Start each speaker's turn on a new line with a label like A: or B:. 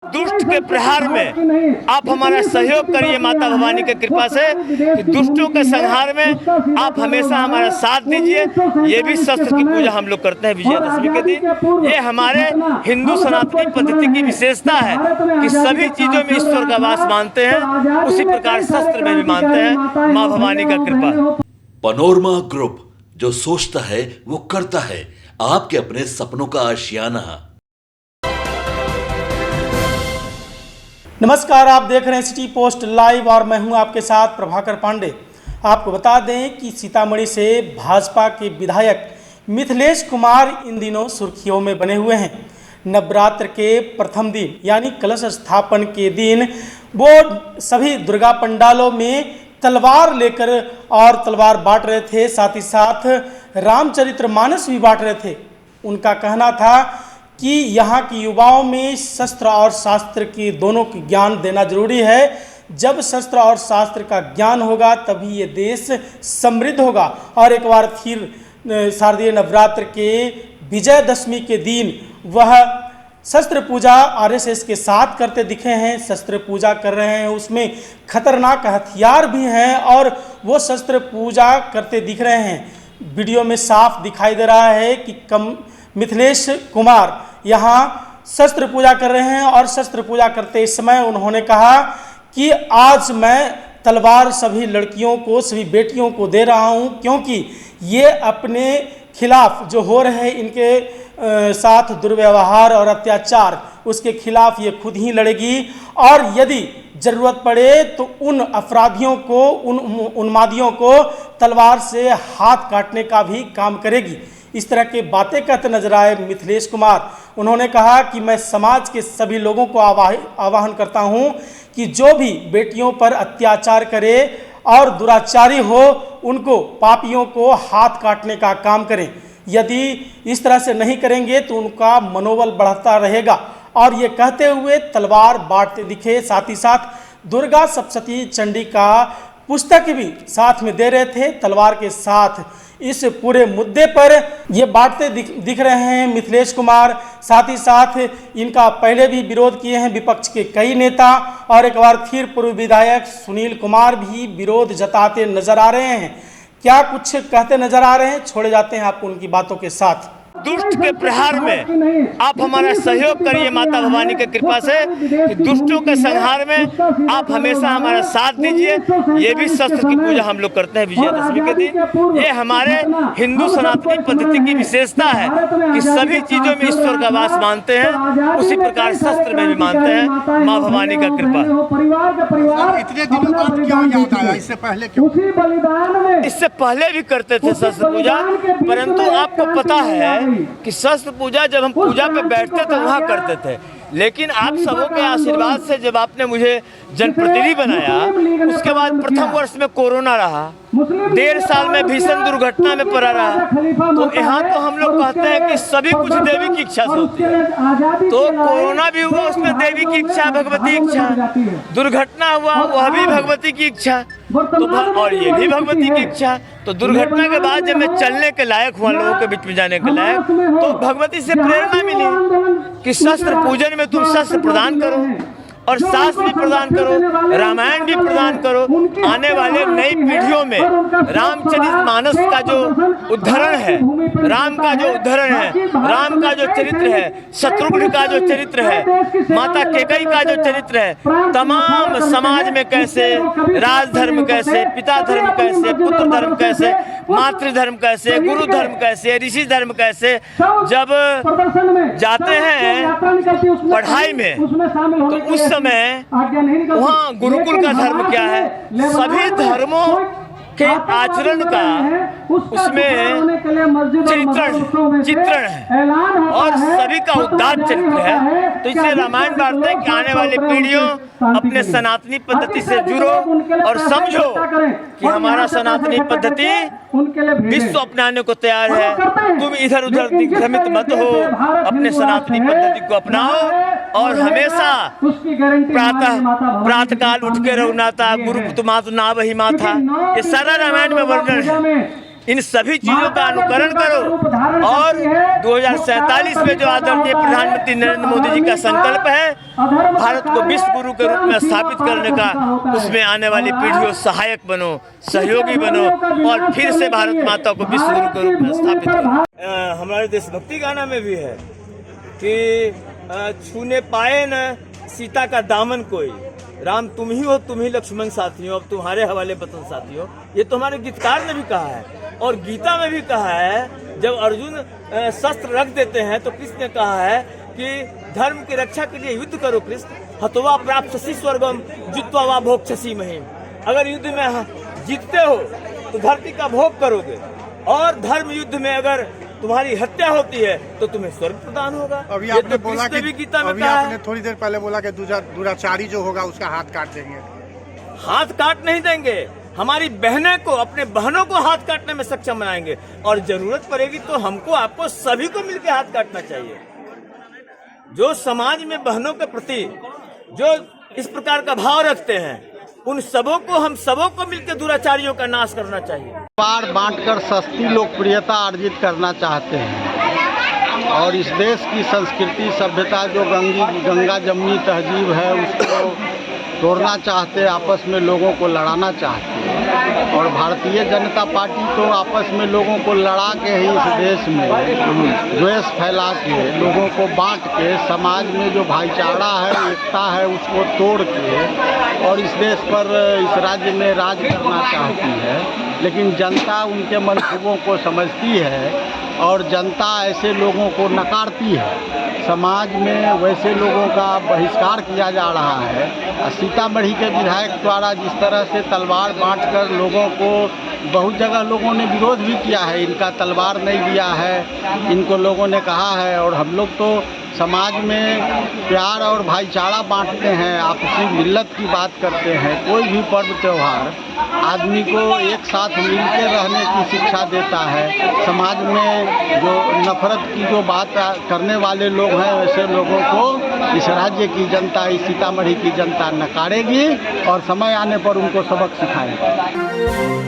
A: दुष्ट के प्रहार में आप हमारा सहयोग करिए माता भवानी की कृपा से कि दुष्टों के संहार में आप हमेशा हमारा साथ दीजिए। ये भी शस्त्र की पूजा हम लोग करते हैं विजयादशमी के दिन। ये हमारे हिंदू सनातनी पद्धति की विशेषता है कि सभी चीजों में ईश्वर का वास मानते हैं, उसी प्रकार शस्त्र में भी मानते हैं। माँ भवानी का कृपा।
B: पनोरमा ग्रुप, जो सोचता है वो करता है। आपके अपने सपनों का आशियाना।
C: नमस्कार, आप देख रहे हैं सिटी पोस्ट लाइव और मैं हूं आपके साथ प्रभाकर पांडे। आपको बता दें कि सीतामढ़ी से भाजपा के विधायक मिथिलेश कुमार इन दिनों सुर्खियों में बने हुए हैं। नवरात्र के प्रथम दिन यानी कलश स्थापन के दिन वो सभी दुर्गा पंडालों में तलवार लेकर और तलवार बांट रहे थे, साथ ही साथ रामचरितमानस भी बांट रहे थे। उनका कहना था कि यहाँ के युवाओं में शस्त्र और शास्त्र के दोनों की ज्ञान देना जरूरी है। जब शस्त्र और शास्त्र का ज्ञान होगा तभी ये देश समृद्ध होगा। और एक बार फिर शारदीय नवरात्र के विजयदशमी के दिन वह शस्त्र पूजा आरएसएस के साथ करते दिखे हैं। शस्त्र पूजा कर रहे हैं, उसमें खतरनाक हथियार भी हैं और वो शस्त्र पूजा करते दिख रहे हैं। वीडियो में साफ दिखाई दे रहा है कि मिथिलेश कुमार यहाँ शस्त्र पूजा कर रहे हैं और शस्त्र पूजा करते इस समय उन्होंने कहा कि आज मैं तलवार सभी लड़कियों को, सभी बेटियों को दे रहा हूँ, क्योंकि ये अपने खिलाफ जो हो रहे हैं इनके साथ दुर्व्यवहार और अत्याचार, उसके खिलाफ ये खुद ही लड़ेगी और यदि ज़रूरत पड़े तो उन अपराधियों को, उन उन्मादियों को तलवार से हाथ काटने का भी काम करेगी। इस तरह की बातें कहते नजर आए मिथिलेश कुमार। उन्होंने कहा कि मैं समाज के सभी लोगों को आह्वान करता हूं कि जो भी बेटियों पर अत्याचार करे और दुराचारी हो, उनको, पापियों को हाथ काटने का काम करें। यदि इस तरह से नहीं करेंगे तो उनका मनोबल बढ़ता रहेगा। और ये कहते हुए तलवार बांटते दिखे, साथ ही साथ दुर्गा सप्तशती चंडी का पुस्तक भी साथ में दे रहे थे। तलवार के साथ इस पूरे मुद्दे पर ये बांटते दिख रहे हैं मिथिलेश कुमार। साथ ही साथ इनका पहले भी विरोध किए हैं विपक्ष के कई नेता और एक बार फिर पूर्व विधायक सुनील कुमार भी विरोध जताते नजर आ रहे हैं। क्या कुछ कहते नजर आ रहे हैं, छोड़े जाते हैं आपको उनकी बातों के साथ।
A: दुष्ट के प्रहार में आप हमारा सहयोग करिए माता भवानी की कृपा से कि दुष्टों के संहार में आप हमेशा हमारा साथ दीजिए। ये भी शस्त्र की पूजा हम लोग करते हैं विजयादशमी के दिन। ये हमारे हिंदू सनातनी पद्धति की विशेषता है कि सभी चीजों में ईश्वर का वास मानते हैं, उसी प्रकार शस्त्र में भी मानते हैं। माँ भवानी का कृपा।
D: इतने दिनों बाद क्यों याद आया? इससे पहले क्यों?
A: इससे पहले भी करते थे शस्त्र पूजा, परंतु आपको पता है कि शस्त्र पूजा जब हम पूजा पे बैठते तो वहाँ करते थे, लेकिन आप सबों के आशीर्वाद से जब आपने मुझे जनप्रतिनिधि बनाया, उसके बाद प्रथम वर्ष में कोरोना रहा, 1.5 साल में भीषण दुर्घटना में पड़ा रहा। तो यहाँ तो हम लोग कहते हैं कि सभी कुछ देवी की इच्छा से होती है। तो कोरोना भी हुआ, उसमें देवी की इच्छा, भगवती इच्छा। दुर्घटना हुआ, वह भी भगवती की इच्छा, तो और ये भी भगवती की इच्छा। तो दुर्घटना के बाद जब मैं चलने के लायक हुआ, लोगों के बीच में जाने के लायक, तो भगवती से प्रेरणा मिली कि शस्त्र पूजन में तुम शस्त्र प्रदान करो और शास्त्र भी प्रदान करो, रामायण भी प्रदान करो। आने वाले नई पीढ़ियों में रामचरितमानस का जो उद्धरण है, राम का जो उद्धरण है, राम का जो चरित्र है, शत्रुघ्न का जो चरित्र है, माता कैकेयी का जो चरित्र है, तमाम समाज में कैसे राजधर्म कैसे, पिता धर्म कैसे, पुत्र धर्म कैसे, मातृधर्म कैसे, गुरु धर्म कैसे, ऋषि धर्म कैसे, जब जाते हैं पढ़ाई में तो उस समय वहाँ गुरुकुल का धर्म क्या है, सभी धर्मों के आचरण का उसमें चित्रण है और सभी का उदात्त चरित्र है। तो इसलिए रामायण बांटते हैं कि आने वाली पीढ़ियों अपने सनातनी पद्धति से जुड़ो और समझो कि हमारा सनातनी पद्धति विश्व अपनाने को तैयार है। तुम इधर उधर दिग्भ्रमित मत हो, अपने सनातनी पद्धति को अपनाओ और हमेशा प्रातः काल उठ के रघुनाथा गुरु पुतमात ना वही माथा, ये सारा रामायण में वर्णन है। इन सभी चीज़ों का अनुकरण करो और 2047 में जो आदरणीय प्रधानमंत्री नरेंद्र मोदी जी का संकल्प है भारत को विश्व गुरु के रूप में स्थापित करने का, उसमें आने वाली पीढ़ियों सहायक बनो, सहयोगी बनो और फिर से भारत माता को विश्व गुरु के रूप में स्थापित करो। हमारे देशभक्ति गाना में भी है कि छूने पाए न सीता का दामन कोई, राम तुम ही हो तुम ही लक्ष्मण साथी हो, अब तुम्हारे हवाले वतन साथी हो। ये तो हमारे गीतकार ने भी कहा है और गीता में भी कहा है। जब अर्जुन शस्त्र रख देते हैं तो कृष्ण ने कहा है कि धर्म की रक्षा के लिए युद्ध करो कृष्ण, हतवा प्राप्त शशि स्वर्गम जित्वा वा भोग शशि महिम। अगर युद्ध में जीतते हो तो धरती का भोग करोगे और धर्म युद्ध में अगर तुम्हारी हत्या होती है तो तुम्हें स्वर्ग प्रदान होगा।
D: अभी आपने बोला कि
A: भी गीता में
D: अभी
A: कहा
D: आपने
A: है।
D: थोड़ी देर पहले बोला कि दुराचारी जो होगा उसका हाथ काट देंगे।
A: हाथ काट नहीं देंगे, हमारी बहनें को, अपने बहनों को हाथ काटने में सक्षम बनाएंगे और जरूरत पड़ेगी तो हमको आपको सभी को मिलकर हाथ काटना चाहिए। जो समाज में बहनों के प्रति जो इस प्रकार का भाव रखते हैं उन सबों को, हम सबों को मिलकर दुराचारियों का नाश करना चाहिए।
E: बार बांटकर सस्ती लोकप्रियता अर्जित करना चाहते हैं और इस देश की संस्कृति सभ्यता जो गंगा जमुनी तहजीब है उसको तोड़ना चाहते, आपस में लोगों को लड़ाना चाहते हैं। और भारतीय जनता पार्टी तो आपस में लोगों को लड़ा के ही इस देश में द्वेष फैला के, लोगों को बांट के, समाज में जो भाईचारा है, एकता है, उसको तोड़ के और इस देश पर, इस राज्य में राज करना चाहती है। लेकिन जनता उनके मंसूबों को समझती है और जनता ऐसे लोगों को नकारती है। समाज में वैसे लोगों का बहिष्कार किया जा रहा है। सीतामढ़ी के विधायक द्वारा जिस तरह से तलवार बांटकर लोगों को, बहुत जगह लोगों ने विरोध भी किया है, इनका तलवार नहीं दिया है, इनको लोगों ने कहा है। और हम लोग तो समाज में प्यार और भाईचारा बांटते हैं, आपसी मिल्लत की बात करते हैं। कोई भी पर्व त्यौहार आदमी को एक साथ मिलकर रहने की शिक्षा देता है। समाज में जो नफरत की जो बात करने वाले लोग हैं वैसे लोगों को इस राज्य की जनता, इस सीतामढ़ी की जनता नकारेगी और समय आने पर उनको सबक सिखाएगी।